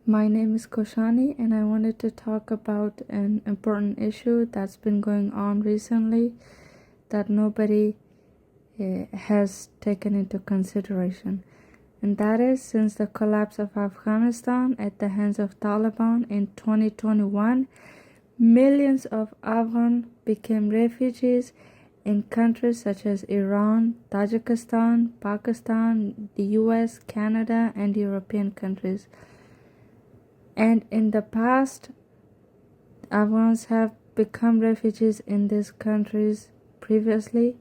My name is Koshani, and I wanted to talk about an important issue that's been going on recently that nobody has taken into consideration. And that is, since the collapse of Afghanistan at the hands of Taliban in 2021, millions of Afghans became refugees in countries such as Iran, Tajikistan, Pakistan, the US, Canada, and European countries. And in the past, Afghans have become refugees in these countries previously,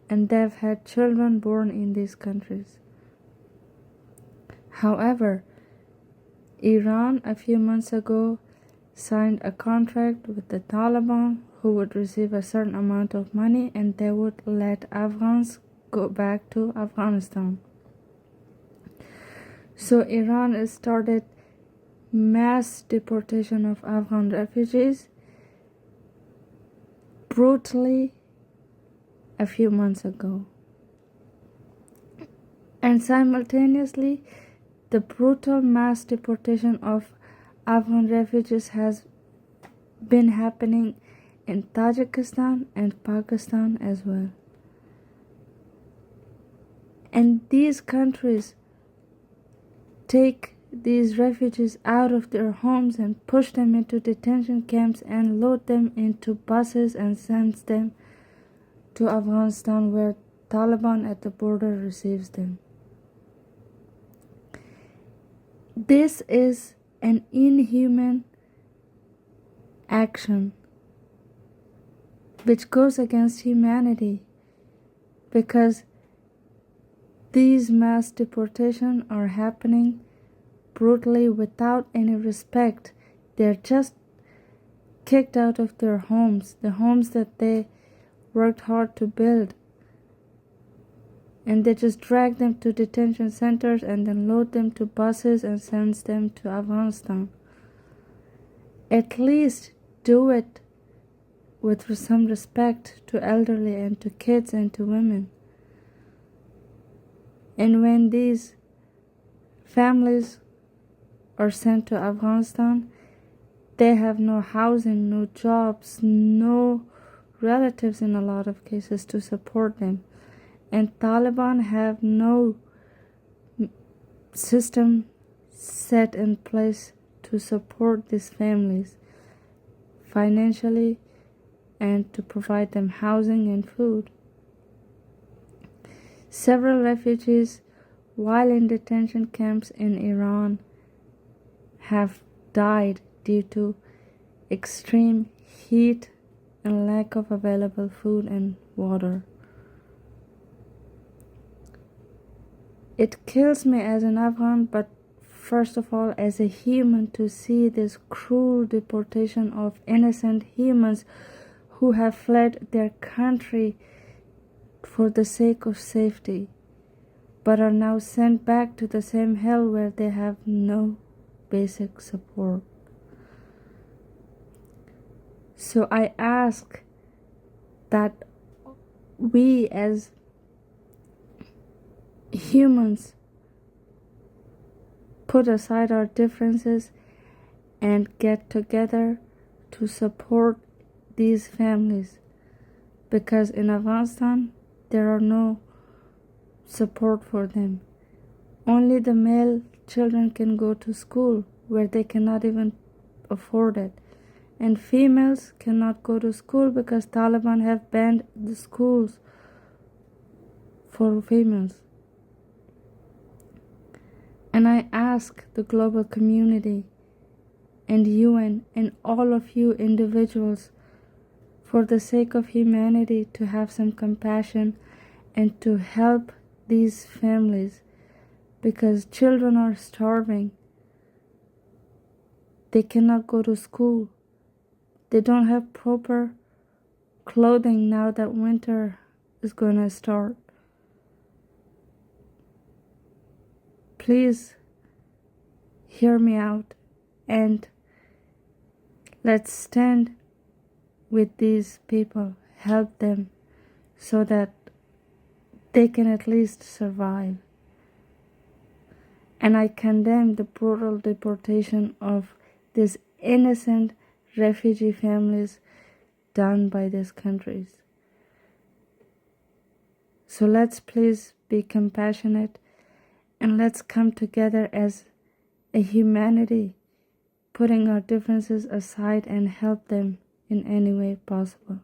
and they've had children born in these countries. However, Iran a few months ago signed a contract with the Taliban who would receive a certain amount of money and they would let Afghans go back to Afghanistan. So Iran has started mass deportation of Afghan refugees brutally a few months ago. And simultaneously, the brutal mass deportation of Afghan refugees has been happening in Tajikistan and Pakistan as well. And these countries take these refugees out of their homes and push them into detention camps and load them into buses and sends them to Afghanistan, where Taliban at the border receives them. This is an inhuman action which goes against humanity, because these mass deportations are happening brutally without any respect. They're just kicked out of their homes, the homes that they worked hard to build, and they just drag them to detention centers and then load them to buses and sends them to Afghanistan. At least do it with some respect to elderly and to kids and to women. And when these families are sent to Afghanistan, they have no housing, no jobs, no relatives in a lot of cases to support them. And Taliban have no system set in place to support these families financially and to provide them housing and food. Several refugees, while in detention camps in Iran, have died due to extreme heat and lack of available food and water. It kills me as an Afghan, but first of all as a human, to see this cruel deportation of innocent humans who have fled their country for the sake of safety, but are now sent back to the same hell where they have no basic support. So I ask that we as humans put aside our differences and get together to support these families, because in Afghanistan there are no support for them. Only the male children can go to school, where they cannot even afford it, and females cannot go to school because Taliban have banned the schools for females. And I ask the global community and UN and all of you individuals, for the sake of humanity, to have some compassion and to help these families, because children are starving. They cannot go to school. They don't have proper clothing now that winter is going to start. Please hear me out and let's stand with these people, help them so that they can at least survive. And I condemn the brutal deportation of these innocent refugee families done by these countries. So let's please be compassionate, and let's come together as a humanity, putting our differences aside and help them in any way possible.